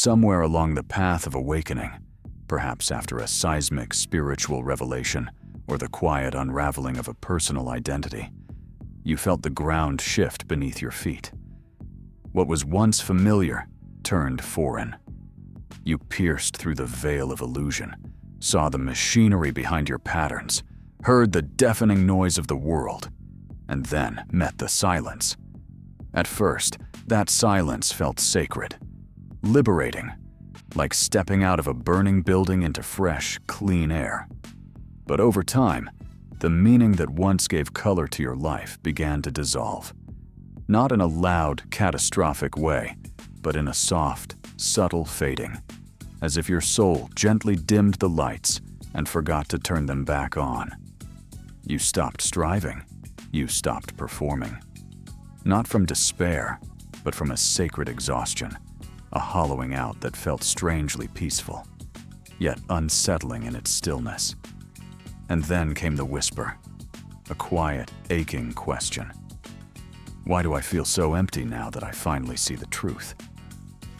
Somewhere along the path of awakening, perhaps after a seismic spiritual revelation or the quiet unraveling of a personal identity, you felt the ground shift beneath your feet. What was once familiar turned foreign. You pierced through the veil of illusion, saw the machinery behind your patterns, heard the deafening noise of the world, and then met the silence. At first, that silence felt sacred, liberating, like stepping out of a burning building into fresh, clean air. But over time, the meaning that once gave color to your life began to dissolve. Not in a loud, catastrophic way, but in a soft, subtle fading, as if your soul gently dimmed the lights and forgot to turn them back on. You stopped striving. You stopped performing. Not from despair, but from a sacred exhaustion, a hollowing out that felt strangely peaceful, yet unsettling in its stillness. And then came the whisper, a quiet, aching question. Why do I feel so empty now that I finally see the truth?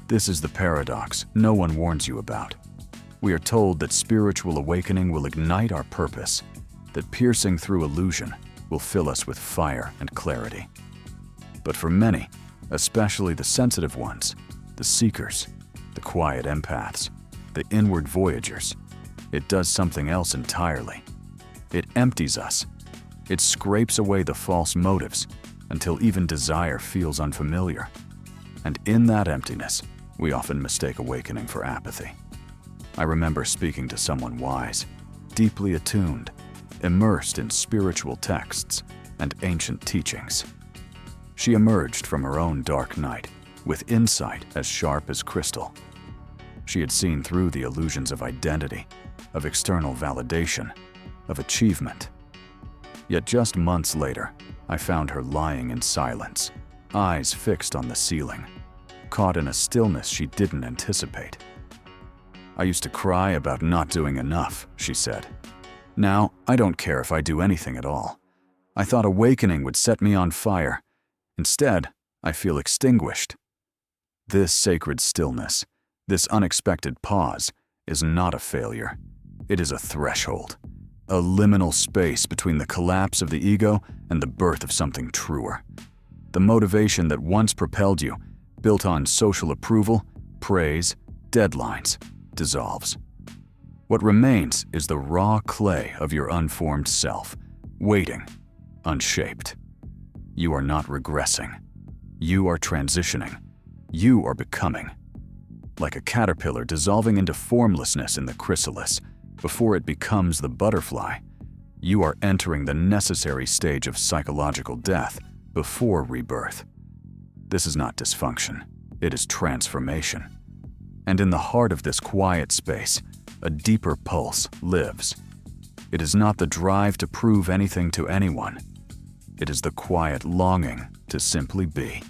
This is the paradox no one warns you about. We are told that spiritual awakening will ignite our purpose, that piercing through illusion will fill us with fire and clarity. But for many, especially the sensitive ones, the seekers, the quiet empaths, the inward voyagers, it does something else entirely. It empties us. It scrapes away the false motives until even desire feels unfamiliar. And in that emptiness, we often mistake awakening for apathy. I remember speaking to someone wise, deeply attuned, immersed in spiritual texts and ancient teachings. She emerged from her own dark night with insight as sharp as crystal. She had seen through the illusions of identity, of external validation, of achievement. Yet just months later, I found her lying in silence, eyes fixed on the ceiling, caught in a stillness she didn't anticipate. I used to cry about not doing enough, she said. Now, I don't care if I do anything at all. I thought awakening would set me on fire. Instead, I feel extinguished. This sacred stillness, this unexpected pause, is not a failure. It is a threshold, a liminal space between the collapse of the ego and the birth of something truer. The motivation that once propelled you, built on social approval, praise, deadlines, dissolves. What remains is the raw clay of your unformed self, waiting, unshaped. You are not regressing. You are transitioning. You are becoming. Like a caterpillar dissolving into formlessness in the chrysalis before it becomes the butterfly, you are entering the necessary stage of psychological death before rebirth. This is not dysfunction. It is transformation. And in the heart of this quiet space, a deeper pulse lives. It is not the drive to prove anything to anyone. It is the quiet longing to simply be,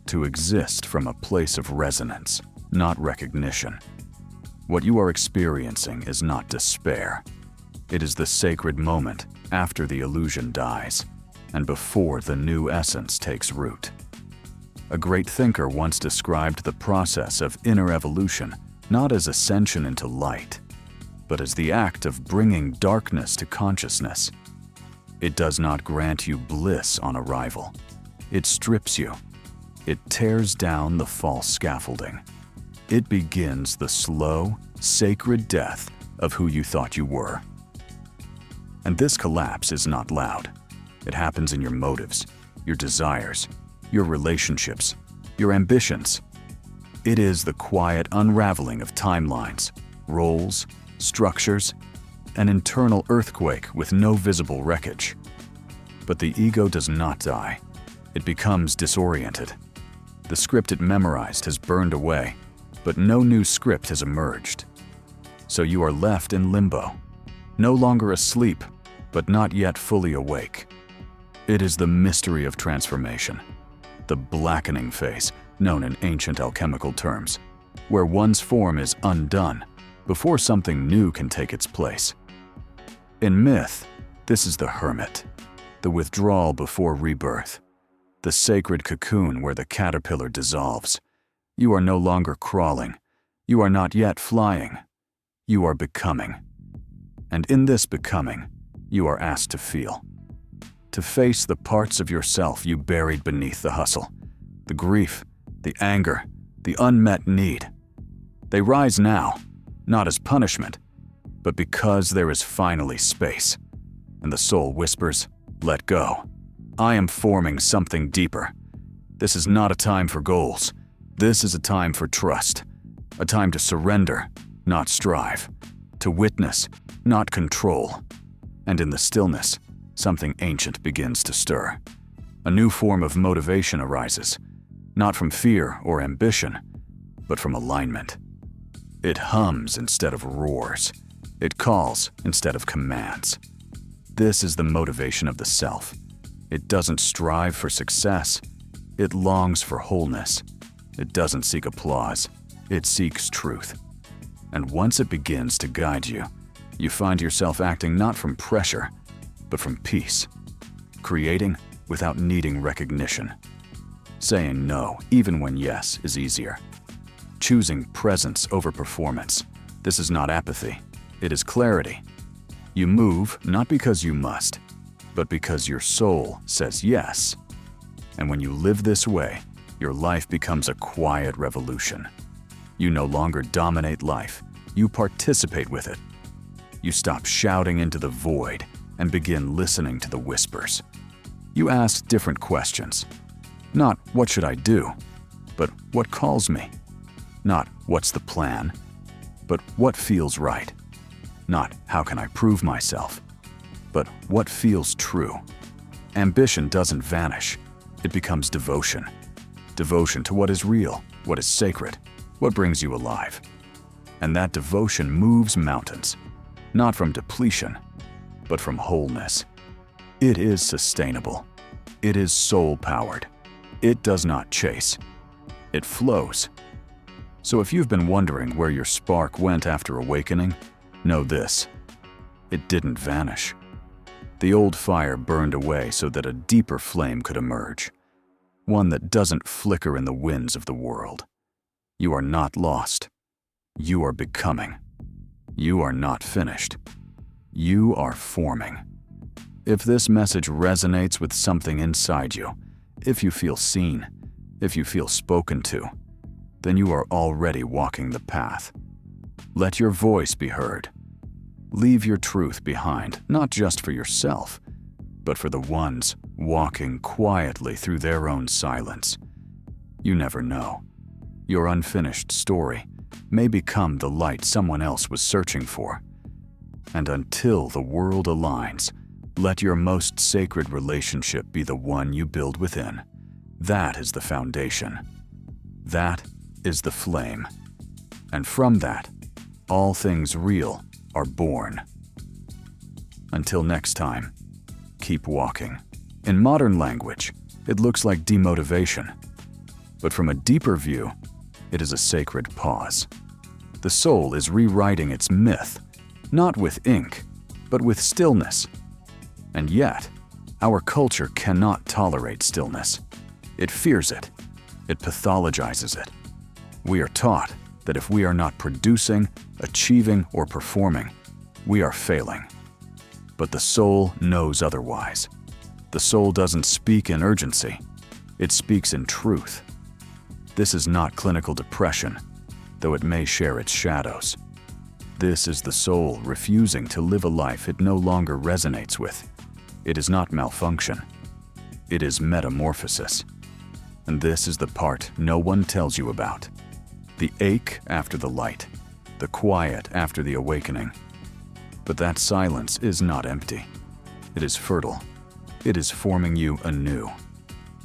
to exist from a place of resonance, not recognition. What you are experiencing is not despair. It is the sacred moment after the illusion dies and before the new essence takes root. A great thinker once described the process of inner evolution not as ascension into light, but as the act of bringing darkness to consciousness. It does not grant you bliss on arrival. It strips you. It tears down the false scaffolding. It begins the slow, sacred death of who you thought you were. And this collapse is not loud. It happens in your motives, your desires, your relationships, your ambitions. It is the quiet unraveling of timelines, roles, structures, an internal earthquake with no visible wreckage. But the ego does not die. It becomes disoriented. The script it memorized has burned away, but no new script has emerged. So you are left in limbo, no longer asleep, but not yet fully awake. It is the mystery of transformation, the blackening phase, known in ancient alchemical terms, where one's form is undone before something new can take its place. In myth, this is the hermit, the withdrawal before rebirth, the sacred cocoon where the caterpillar dissolves. You are no longer crawling, You are not yet flying. You are becoming. And in this becoming, you are asked to feel. To face the parts of yourself you buried beneath the hustle. The grief, the anger, the unmet need. They rise now, not as punishment, but because there is finally space. And the soul whispers, "Let go. I am forming something deeper. This is not a time for goals. This is a time for trust. A time to surrender, not strive. To witness, not control." And in the stillness, something ancient begins to stir. A new form of motivation arises, not from fear or ambition, but from alignment. It hums instead of roars. It calls instead of commands. This is the motivation of the self. It doesn't strive for success. It longs for wholeness. It doesn't seek applause. It seeks truth. And once it begins to guide you, you find yourself acting not from pressure, but from peace. Creating without needing recognition. Saying no, even when yes, is easier. Choosing presence over performance. This is not apathy. It is clarity. You move not because you must, but because your soul says yes. And when you live this way, your life becomes a quiet revolution. You no longer dominate life. You participate with it. You stop shouting into the void and begin listening to the whispers. You ask different questions. Not what should I do, but what calls me. Not what's the plan, but what feels right. Not how can I prove myself, but what feels true. Ambition doesn't vanish. It becomes devotion. Devotion to what is real, what is sacred, what brings you alive. And that devotion moves mountains, not from depletion, but from wholeness. It is sustainable. It is soul-powered. It does not chase. It flows. So if you've been wondering where your spark went after awakening, know this: it didn't vanish. The old fire burned away so that a deeper flame could emerge, one that doesn't flicker in the winds of the world. You are not lost. You are becoming. You are not finished. You are forming. If this message resonates with something inside you, if you feel seen, if you feel spoken to, then you are already walking the path. Let your voice be heard. Leave your truth behind, not just for yourself, but for the ones walking quietly through their own silence. You never know. Your unfinished story may become the light someone else was searching for. And until the world aligns, let your most sacred relationship be the one you build within. That is the foundation. That is the flame. And from that, all things real are born. Until next time, keep walking. In modern language, it looks like demotivation. But from a deeper view, it is a sacred pause. The soul is rewriting its myth, not with ink, but with stillness. And yet, our culture cannot tolerate stillness. It fears it. It pathologizes it. We are taught that if we are not producing, achieving, or performing, we are failing. But the soul knows otherwise. The soul doesn't speak in urgency. It speaks in truth. This is not clinical depression, though it may share its shadows. This is the soul refusing to live a life it no longer resonates with. It is not malfunction. It is metamorphosis. And this is the part no one tells you about. The ache after the light, the quiet after the awakening. But that silence is not empty. It is fertile. It is forming you anew.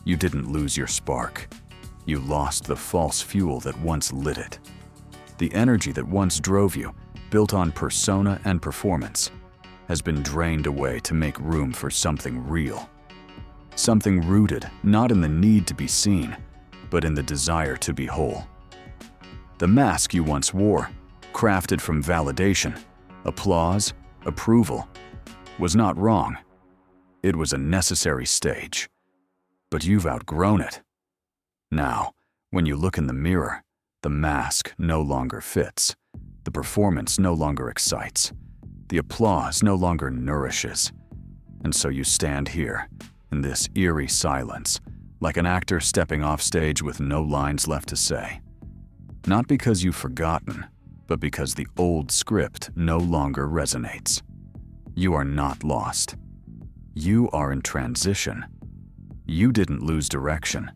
You didn't lose your spark. You lost the false fuel that once lit it. The energy that once drove you, built on persona and performance, has been drained away to make room for something real. Something rooted not in the need to be seen, but in the desire to be whole. The mask you once wore, crafted from validation, applause, approval, was not wrong. It was a necessary stage. But you've outgrown it. Now, when you look in the mirror, the The mask no longer fits. The performance no longer excites. The applause no longer nourishes. And so you stand here, in this eerie silence, like an actor stepping off stage with no lines left to say. Not because you've forgotten, but because the old script no longer resonates. You are not lost. You are in transition. You didn't lose direction.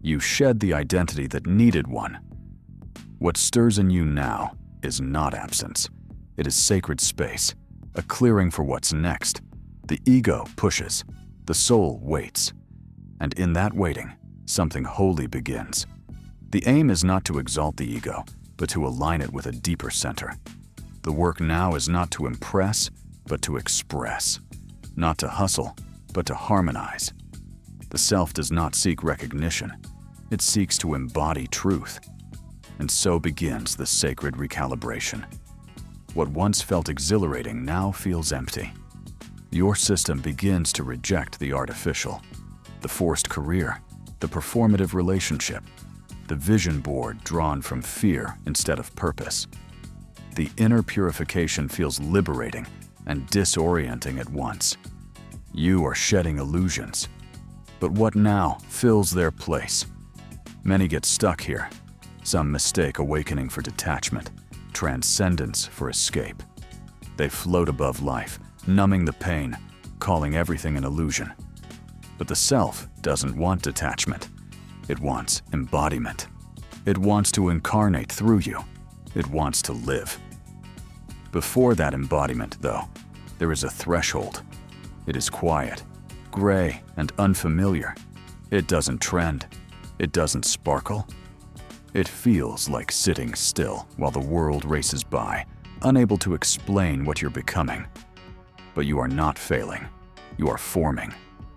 You shed the identity that needed one. What stirs in you now is not absence. It is sacred space, a clearing for what's next. The ego pushes, the soul waits. And in that waiting, something holy begins. The aim is not to exalt the ego, but to align it with a deeper center. The work now is not to impress, but to express. Not to hustle, but to harmonize. The self does not seek recognition. It seeks to embody truth. And so begins the sacred recalibration. What once felt exhilarating now feels empty. Your system begins to reject the artificial, the forced career, the performative relationship, the vision board drawn from fear instead of purpose. The inner purification feels liberating and disorienting at once. You are shedding illusions. But what now fills their place? Many get stuck here. Some mistake awakening for detachment, transcendence for escape. They float above life, numbing the pain, calling everything an illusion. But the self doesn't want detachment. It wants embodiment. It wants to incarnate through you. It wants to live. Before that embodiment, though, there is a threshold. It is quiet, gray, and unfamiliar. It doesn't trend. It doesn't sparkle. It feels like sitting still while the world races by, unable to explain what you're becoming. But you are not failing. You are forming.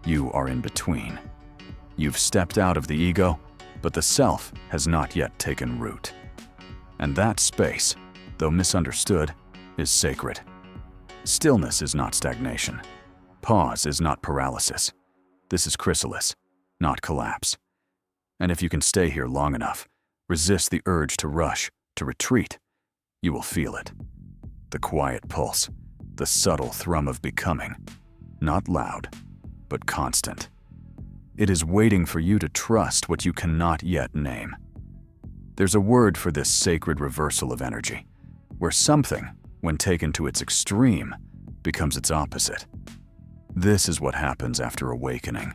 You are in between. You've stepped out of the ego, but the self has not yet taken root. And that space, though misunderstood, is sacred. Stillness is not stagnation. Pause is not paralysis. This is chrysalis, not collapse. And if you can stay here long enough, resist the urge to rush, to retreat, you will feel it. The quiet pulse, the subtle thrum of becoming, not loud, but constant. It is waiting for you to trust what you cannot yet name. There's a word for this sacred reversal of energy, where something, when taken to its extreme, becomes its opposite. This is what happens after awakening.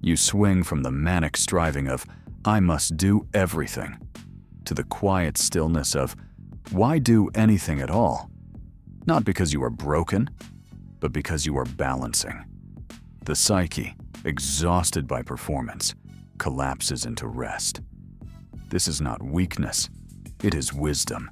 You swing from the manic striving of, I must do everything, to the quiet stillness of, why do anything at all? Not because you are broken, but because you are balancing. The psyche, exhausted by performance, collapses into rest. This is not weakness, it is wisdom.